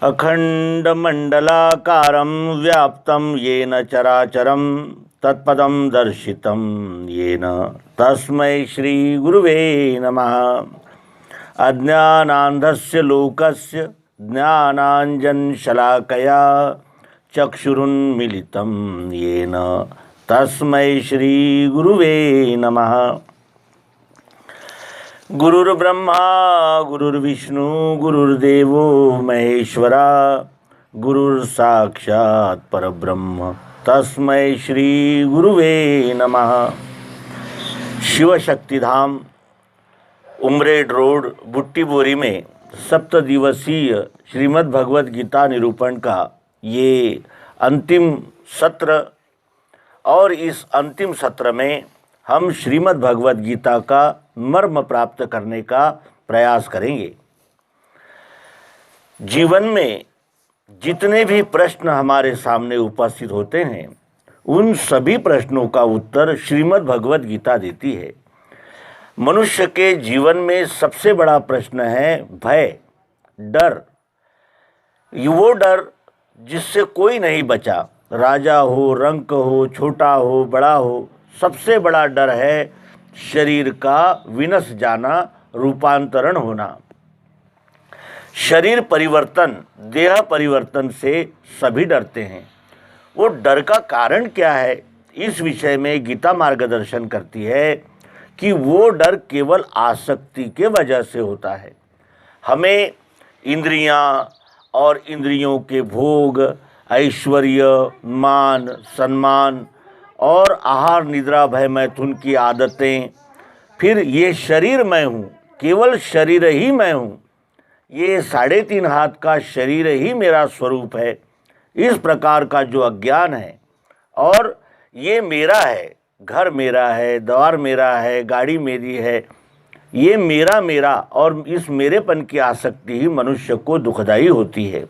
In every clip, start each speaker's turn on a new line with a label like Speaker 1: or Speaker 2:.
Speaker 1: अखंडमंडलाकारं व्याप्तं येन चराचरं तत्पदं दर्शितं येन तस्मै श्रीगुरुवे नमः। अज्ञानान्धस्य लोकस्य ज्ञानाञ्जनशलाकया चक्षुरुन्मीलितं येन तस्मै श्रीगुरुवे नमः। गुरुर्ब्रह्मा गुरुर्विष्णु गुरुर्देवो महेश्वरा गुरुर्साक्षात् परब्रह्म तस्मै श्री गुरुवे नमः। शिवशक्तिधाम उमरेड रोड बुट्टी बोरी में 7 दिवसीय श्रीमद् भगवत गीता निरूपण का ये अंतिम सत्र और इस अंतिम सत्र में हम श्रीमद् भगवत गीता का मर्म प्राप्त करने का प्रयास करेंगे। जीवन में जितने भी प्रश्न हमारे सामने उपस्थित होते हैं उन सभी प्रश्नों का उत्तर श्रीमद् भगवत गीता देती है। मनुष्य के जीवन में सबसे बड़ा प्रश्न है भय, डर। वो डर जिससे कोई नहीं बचा, राजा हो, रंक हो, छोटा हो, बड़ा हो, सबसे बड़ा डर है शरीर का विनश जाना, रूपांतरण होना। शरीर परिवर्तन, देह परिवर्तन से सभी डरते हैं। वो डर का कारण क्या है, इस विषय में गीता मार्गदर्शन करती है कि वो डर केवल आसक्ति के वजह से होता है। हमें इंद्रियां और इंद्रियों के भोग, ऐश्वर्य, मान, सम्मान और आहार, निद्रा, भय, मैथुन की आदतें, फिर ये शरीर मैं हूँ, केवल शरीर ही मैं हूँ, ये 3.5 हाथ का शरीर ही मेरा स्वरूप है, इस प्रकार का जो अज्ञान है, और ये मेरा है, घर मेरा है, द्वार मेरा है, गाड़ी मेरी है, ये मेरा मेरा और इस मेरेपन की आसक्ति ही मनुष्य को दुखदाई होती है।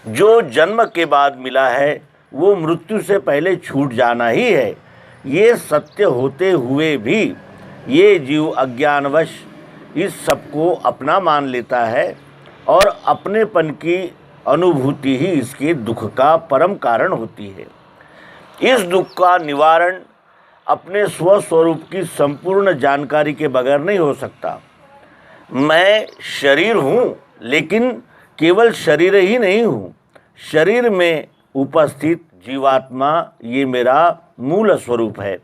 Speaker 1: जो जन्म के बाद मिला है वो मृत्यु से पहले छूट जाना ही है। ये सत्य होते हुए भी ये जीव अज्ञानवश इस सबको अपना मान लेता है और अपनेपन की अनुभूति ही इसके दुख का परम कारण होती है। इस दुख का निवारण अपने स्वस्वरूप की संपूर्ण जानकारी के बगैर नहीं हो सकता। मैं शरीर हूँ, लेकिन केवल शरीर ही नहीं हूँ, शरीर में उपस्थित जीवात्मा ये मेरा मूल स्वरूप है।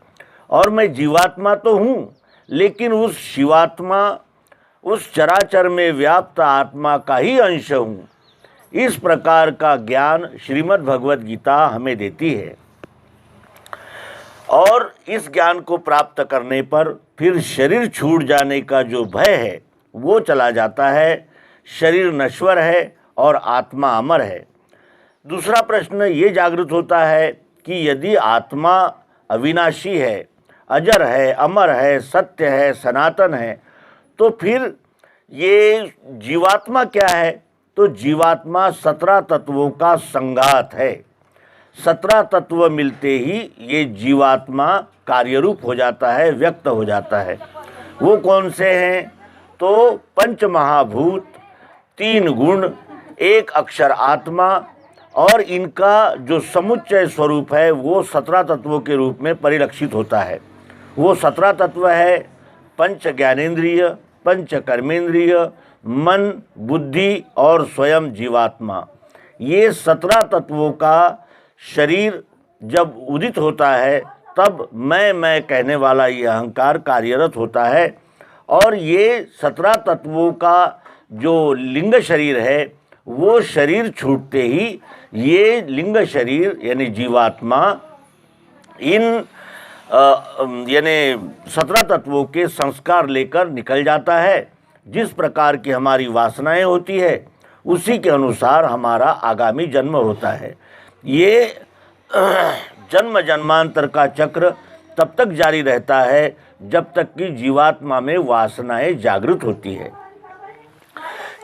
Speaker 1: और मैं जीवात्मा तो हूँ, लेकिन उस शिवात्मा, उस चराचर में व्याप्त आत्मा का ही अंश हूँ। इस प्रकार का ज्ञान श्रीमद् भगवत गीता हमें देती है। और इस ज्ञान को प्राप्त करने पर फिर शरीर छूट जाने का जो भय है वो चला जाता है। शरीर नश्वर है और आत्मा अमर है। दूसरा प्रश्न ये जागृत होता है कि यदि आत्मा अविनाशी है, अजर है, अमर है, सत्य है, सनातन है, तो फिर ये जीवात्मा क्या है? तो जीवात्मा 17 तत्वों का संघात है। 17 तत्व मिलते ही ये जीवात्मा कार्यरूप हो जाता है, व्यक्त हो जाता है। वो कौन से हैं? तो 5 महाभूत, 3 गुण, 1 अक्षर आत्मा, और इनका जो समुच्चय स्वरूप है वो 17 तत्वों के रूप में परिलक्षित होता है। वो 17 तत्व है पंच ज्ञानेंद्रिय, पंच कर्मेंद्रिय, मन, बुद्धि और स्वयं जीवात्मा। ये 17 तत्वों का शरीर जब उदित होता है तब मैं कहने वाला ये अहंकार कार्यरत होता है। और ये 17 तत्वों का जो लिंग शरीर है वो शरीर छूटते ही ये लिंग शरीर यानी जीवात्मा इन यानी 17 तत्वों के संस्कार लेकर निकल जाता है। जिस प्रकार की हमारी वासनाएं होती है उसी के अनुसार हमारा आगामी जन्म होता है। ये जन्म जन्मांतर का चक्र तब तक जारी रहता है जब तक कि जीवात्मा में वासनाएं जागृत होती है।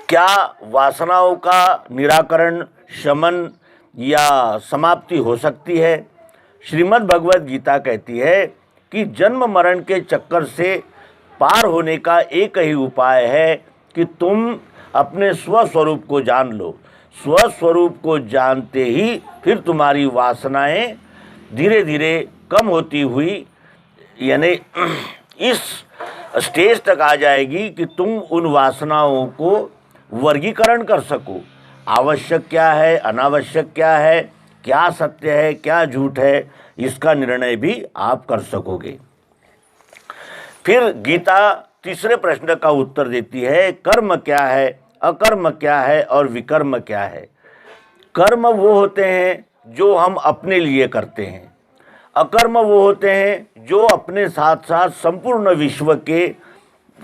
Speaker 1: क्या वासनाओं का निराकरण, शमन या समाप्ति हो सकती है? श्रीमद् भगवत गीता कहती है कि जन्म मरण के चक्कर से पार होने का एक ही उपाय है कि तुम अपने स्वस्वरूप को जान लो। स्वस्वरूप को जानते ही फिर तुम्हारी वासनाएं धीरे धीरे कम होती हुई यानी इस स्टेज तक आ जाएगी कि तुम उन वासनाओं को वर्गीकरण कर सको। आवश्यक क्या है, अनावश्यक क्या है, क्या सत्य है, क्या झूठ है, इसका निर्णय भी आप कर सकोगे। फिर गीता तीसरे प्रश्न का उत्तर देती है, कर्म क्या है, अकर्म क्या है और विकर्म क्या है। कर्म वो होते हैं जो हम अपने लिए करते हैं, अकर्म वो होते हैं जो अपने साथ साथ संपूर्ण विश्व के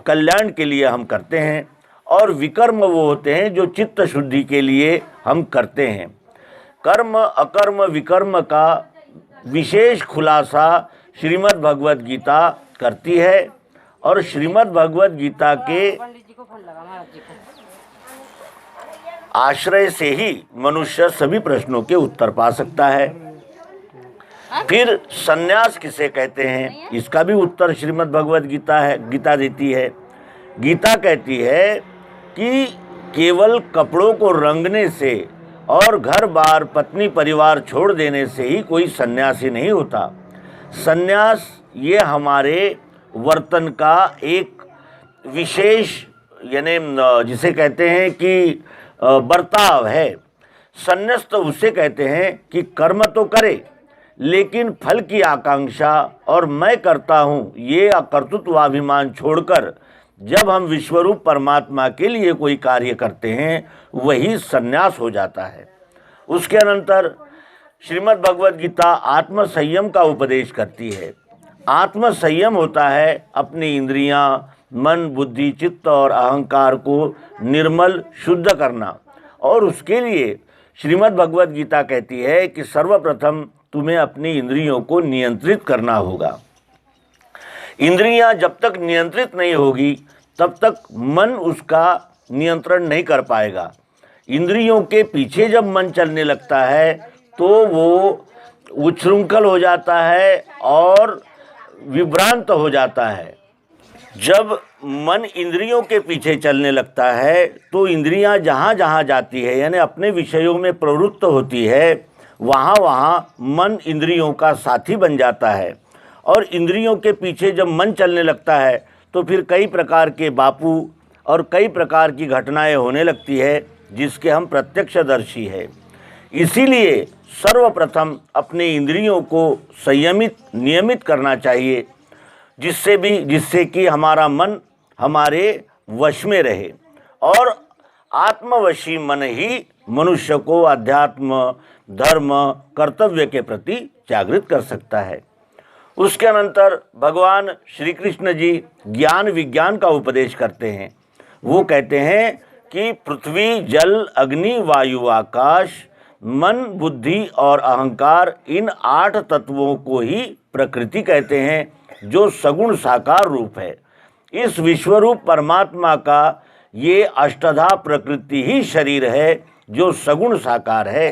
Speaker 1: कल्याण के लिए हम करते हैं, और विकर्म वो होते हैं जो चित्त शुद्धि के लिए हम करते हैं। कर्म अकर्म विकर्म का विशेष खुलासा श्रीमद् भगवद गीता करती है, और श्रीमद् भगवद गीता के आश्रय से ही मनुष्य सभी प्रश्नों के उत्तर पा सकता है। फिर सन्यास किसे कहते हैं, इसका भी उत्तर श्रीमद् भगवद गीता देती है। गीता कहती है कि केवल कपड़ों को रंगने से और घर बार पत्नी परिवार छोड़ देने से ही कोई सन्यासी नहीं होता। सन्यास ये हमारे वर्तन का एक विशेष यानी जिसे कहते हैं कि बर्ताव है। सन्यास तो उसे कहते हैं कि कर्म तो करे लेकिन फल की आकांक्षा और मैं करता हूँ ये कर्तृत्वाभिमान छोड़कर जब हम विश्वरूप परमात्मा के लिए कोई कार्य करते हैं वही सन्यास हो जाता है। उसके अनंतर श्रीमद् भगवद गीता आत्म संयम का उपदेश करती है। आत्म संयम होता है अपनी इंद्रियां, मन, बुद्धि, चित्त और अहंकार को निर्मल शुद्ध करना, और उसके लिए श्रीमद् भगवद गीता कहती है कि सर्वप्रथम तुम्हें अपनी इंद्रियों को नियंत्रित करना होगा। इंद्रियां जब तक नियंत्रित नहीं होगी तब तक मन उसका नियंत्रण नहीं कर पाएगा। इंद्रियों के पीछे जब मन चलने लगता है तो वो उच्छृंखल हो जाता है और विभ्रांत हो जाता है। जब मन इंद्रियों के पीछे चलने लगता है तो इंद्रियां जहाँ जहाँ जाती है यानी अपने विषयों में प्रवृत्त होती है, वहाँ वहाँ मन इंद्रियों का साथी बन जाता है। और इंद्रियों के पीछे जब मन चलने लगता है तो फिर कई प्रकार के बापू और कई प्रकार की घटनाएं होने लगती है जिसके हम प्रत्यक्षदर्शी हैं। इसीलिए सर्वप्रथम अपने इंद्रियों को संयमित नियमित करना चाहिए, जिससे कि हमारा मन हमारे वश में रहे, और आत्मवशी मन ही मनुष्य को अध्यात्म, धर्म, कर्तव्य के प्रति जागृत कर सकता है। उसके अनंतर भगवान श्री कृष्ण जी ज्ञान विज्ञान का उपदेश करते हैं। वो कहते हैं कि पृथ्वी, जल, अग्नि, वायु, आकाश, मन, बुद्धि और अहंकार, इन 8 तत्वों को ही प्रकृति कहते हैं जो सगुण साकार रूप है। इस विश्वरूप परमात्मा का ये अष्टधा प्रकृति ही शरीर है जो सगुण साकार है।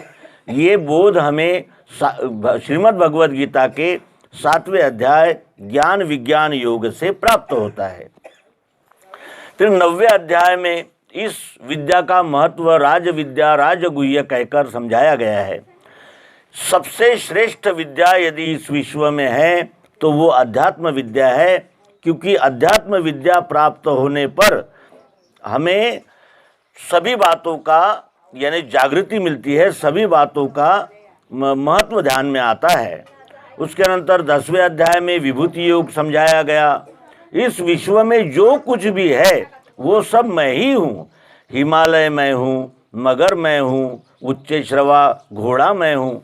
Speaker 1: ये बोध हमें श्रीमद् भगवद गीता के 7वें अध्याय ज्ञान विज्ञान योग से प्राप्त होता है। फिर 9वें अध्याय में इस विद्या का महत्व राज विद्या, राजगुह्य कहकर समझाया गया है। सबसे श्रेष्ठ विद्या यदि इस विश्व में है तो वो अध्यात्म विद्या है, क्योंकि अध्यात्म विद्या प्राप्त होने पर हमें सभी बातों का यानी जागृति मिलती है, सभी बातों का महत्व ध्यान में आता है। उसके अनंतर 10वें अध्याय में विभूति योग समझाया गया। इस विश्व में जो कुछ भी है वो सब मैं ही हूँ। हिमालय मैं हूँ, मगर मैं हूँ, उच्च श्रवा घोड़ा मैं हूँ।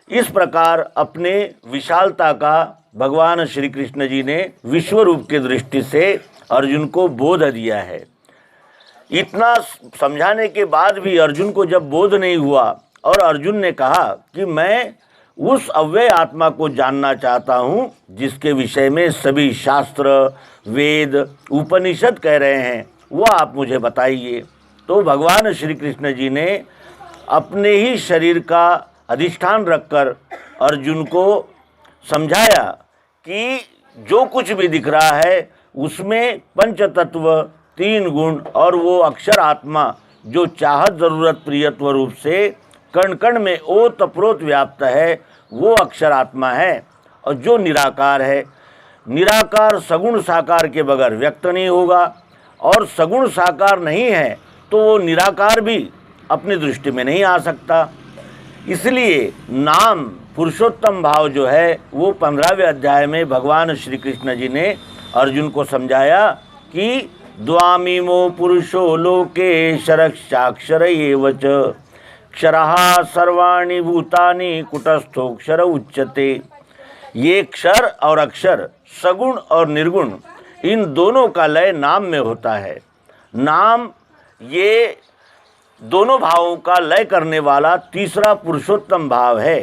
Speaker 1: इस प्रकार अपने विशालता का भगवान श्री कृष्ण जी ने विश्व रूप की दृष्टि से अर्जुन को बोध दिया है। इतना समझाने के बाद भी अर्जुन को जब बोध नहीं हुआ और अर्जुन ने कहा कि मैं उस अव्यय आत्मा को जानना चाहता हूँ जिसके विषय में सभी शास्त्र, वेद, उपनिषद कह रहे हैं, वो आप मुझे बताइए। तो भगवान श्री कृष्ण जी ने अपने ही शरीर का अधिष्ठान रखकर अर्जुन को समझाया कि जो कुछ भी दिख रहा है उसमें पंच तत्व, तीन गुण और वो अक्षर आत्मा जो चाहत जरूरत प्रियत्व रूप से कण कण में ओतप्रोत व्याप्त है, वो अक्षर आत्मा है। और जो निराकार है, निराकार सगुण साकार के बगैर व्यक्त नहीं होगा, और सगुण साकार नहीं है तो वो निराकार भी अपनी दृष्टि में नहीं आ सकता। इसलिए नाम पुरुषोत्तम भाव जो है वो 15वें अध्याय में भगवान श्री कृष्ण जी ने अर्जुन को समझाया कि द्वामीमो पुरुषो लोके क्षरक्षाक्षर एव च क्षरः सर्वाणि भूतानि कुटस्थोक्षर उच्यते। ये क्षर और अक्षर, सगुण और निर्गुण, इन दोनों का लय नाम में होता है। नाम ये दोनों भावों का लय करने वाला तीसरा पुरुषोत्तम भाव है।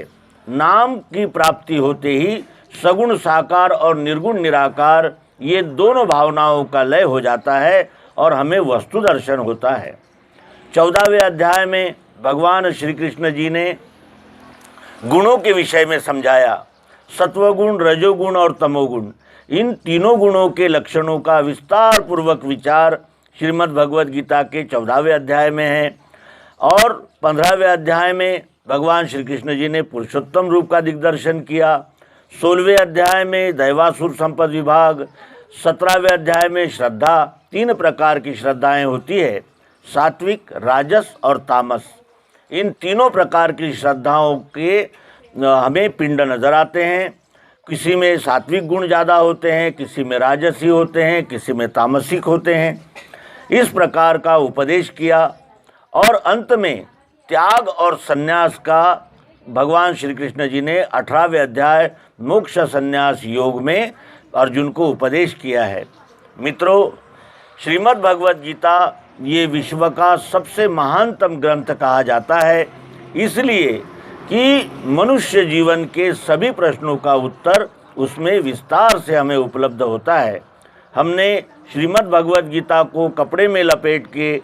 Speaker 1: नाम की प्राप्ति होते ही सगुण साकार और निर्गुण निराकार ये दोनों भावनाओं का लय हो जाता है और हमें वस्तु दर्शन होता है। 14वें अध्याय में भगवान श्री कृष्ण जी ने गुणों के विषय में समझाया। सत्वगुण, रजोगुण और तमोगुण, इन तीनों गुणों के लक्षणों का विस्तार पूर्वक विचार श्रीमद् भगवद गीता के 14वें अध्याय में है। और 15वें अध्याय में भगवान श्री कृष्ण जी ने पुरुषोत्तम रूप का दिग्दर्शन किया। 16वें अध्याय में दैवासुर संपद विभाग, 17वें अध्याय में श्रद्धा, 3 प्रकार की श्रद्धाएं होती है, सात्विक, राजस और तामस। इन तीनों प्रकार की श्रद्धाओं के हमें पिंड नजर आते हैं। किसी में सात्विक गुण ज़्यादा होते हैं, किसी में राजसी होते हैं, किसी में तामसिक होते हैं। इस प्रकार का उपदेश किया और अंत में त्याग और संन्यास का भगवान श्री कृष्ण जी ने 18वें अध्याय मोक्ष संन्यास योग में अर्जुन को उपदेश किया है। मित्रों, श्रीमद् भगवद गीता ये विश्व का सबसे महानतम ग्रंथ कहा जाता है, इसलिए कि मनुष्य जीवन के सभी प्रश्नों का उत्तर उसमें विस्तार से हमें उपलब्ध होता है। हमने श्रीमद् भगवद गीता को कपड़े में लपेट के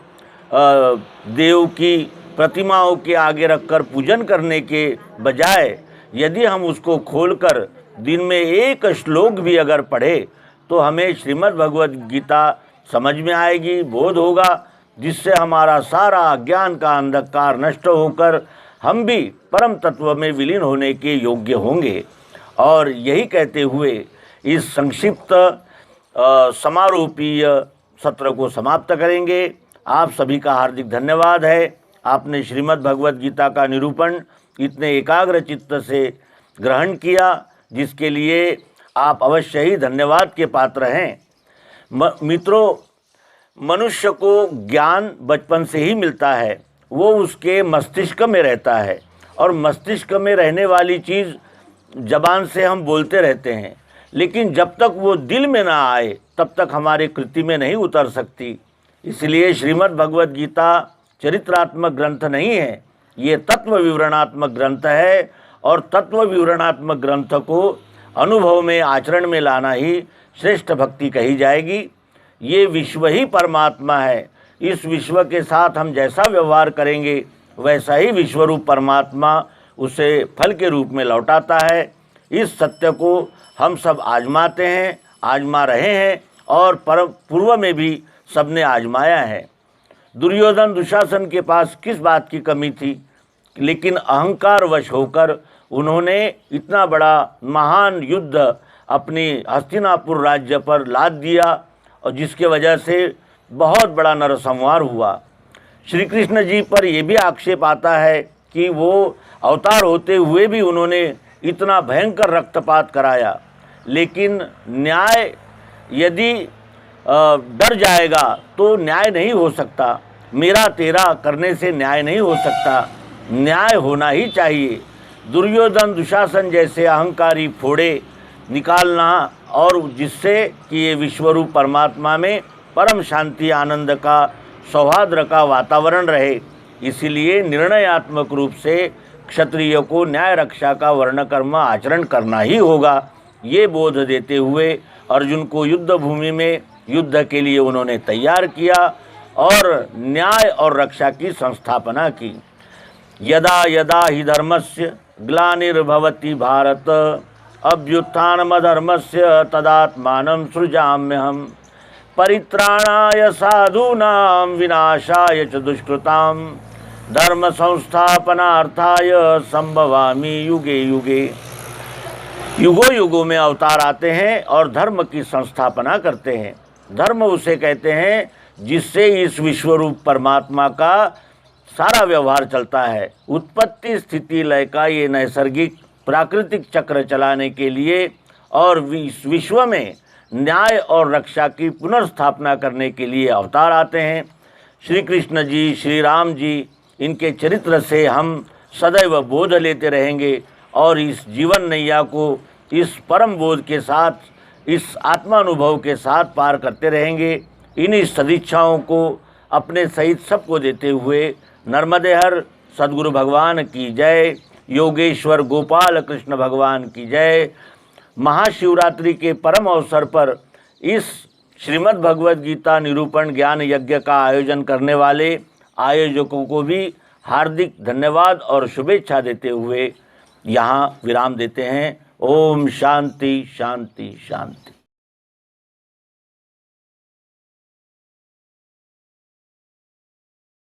Speaker 1: देव की प्रतिमाओं के आगे रखकर पूजन करने के बजाय यदि हम उसको खोलकर दिन में एक श्लोक भी अगर पढ़े तो हमें श्रीमद् भगवद गीता समझ में आएगी, बोध होगा, जिससे हमारा सारा अज्ञान का अंधकार नष्ट होकर हम भी परम तत्व में विलीन होने के योग्य होंगे। और यही कहते हुए इस संक्षिप्त समारोपीय सत्र को समाप्त करेंगे। आप सभी का हार्दिक धन्यवाद है। आपने श्रीमद् भगवद गीता का निरूपण इतने एकाग्र चित्त से ग्रहण किया, जिसके लिए आप अवश्य ही धन्यवाद के पात्र हैं। मित्रों, मनुष्य को ज्ञान बचपन से ही मिलता है, वो उसके मस्तिष्क में रहता है, और मस्तिष्क में रहने वाली चीज़ जबान से हम बोलते रहते हैं, लेकिन जब तक वो दिल में ना आए तब तक हमारे कृति में नहीं उतर सकती। इसलिए श्रीमद् भगवद गीता चरित्रात्मक ग्रंथ नहीं है, ये तत्व विवरणात्मक ग्रंथ है, और तत्व विवरणात्मक ग्रंथ को अनुभव में, आचरण में लाना ही श्रेष्ठ भक्ति कही जाएगी। ये विश्व ही परमात्मा है। इस विश्व के साथ हम जैसा व्यवहार करेंगे वैसा ही विश्वरूप परमात्मा उसे फल के रूप में लौटाता है। इस सत्य को हम सब आजमाते हैं, आजमा रहे हैं, और पूर्व में भी सबने आजमाया है। दुर्योधन दुशासन के पास किस बात की कमी थी, लेकिन अहंकार वश होकर उन्होंने इतना बड़ा महान युद्ध अपनी हस्तिनापुर राज्य पर लाद दिया, और जिसके वजह से बहुत बड़ा नरसंहार हुआ। श्री कृष्ण जी पर यह भी आक्षेप आता है कि वो अवतार होते हुए भी उन्होंने इतना भयंकर रक्तपात कराया, लेकिन न्याय यदि डर जाएगा तो न्याय नहीं हो सकता। मेरा तेरा करने से न्याय नहीं हो सकता, न्याय होना ही चाहिए। दुर्योधन दुशासन जैसे अहंकारी फोड़े निकालना, और जिससे कि ये विश्वरूप परमात्मा में परम शांति, आनंद का, सौहार्द का वातावरण रहे, इसीलिए निर्णयात्मक रूप से क्षत्रिय को न्याय रक्षा का वर्ण कर्म आचरण करना ही होगा। ये बोध देते हुए अर्जुन को युद्ध भूमि में युद्ध के लिए उन्होंने तैयार किया और न्याय और रक्षा की संस्थापना की। यदा यदा हि धर्मस्य ग्लानिर्भवति भारत अभ्युत्थानमधर्मस्य तदात्मानं सृजाम्यहम् परित्राणाय साधूनां विनाशाय च दुष्कृतां धर्म संस्थापनार्थाय संभवामि युगे युगे। युगों युगों में अवतार आते हैं और धर्म की संस्थापना करते हैं। धर्म उसे कहते हैं जिससे इस विश्वरूप परमात्मा का सारा व्यवहार चलता है। उत्पत्ति स्थिति लय का ये नैसर्गिक प्राकृतिक चक्र चलाने के लिए और विश्व में न्याय और रक्षा की पुनर्स्थापना करने के लिए अवतार आते हैं। श्री कृष्ण जी, श्री राम जी, इनके चरित्र से हम सदैव बोध लेते रहेंगे और इस जीवन नैया को इस परम बोध के साथ, इस आत्मानुभव के साथ पार करते रहेंगे। इन्हीं सदिच्छाओं को अपने सहित सबको देते हुए नर्मदे हर सद्गुरु भगवान की जय, योगेश्वर गोपाल कृष्ण भगवान की जय। महाशिवरात्रि के परम अवसर पर इस श्रीमद् भगवद गीता निरूपण ज्ञान यज्ञ का आयोजन करने वाले आयोजकों को भी हार्दिक धन्यवाद और शुभेच्छा देते हुए यहाँ विराम देते हैं। ओम शांति शांति शांति।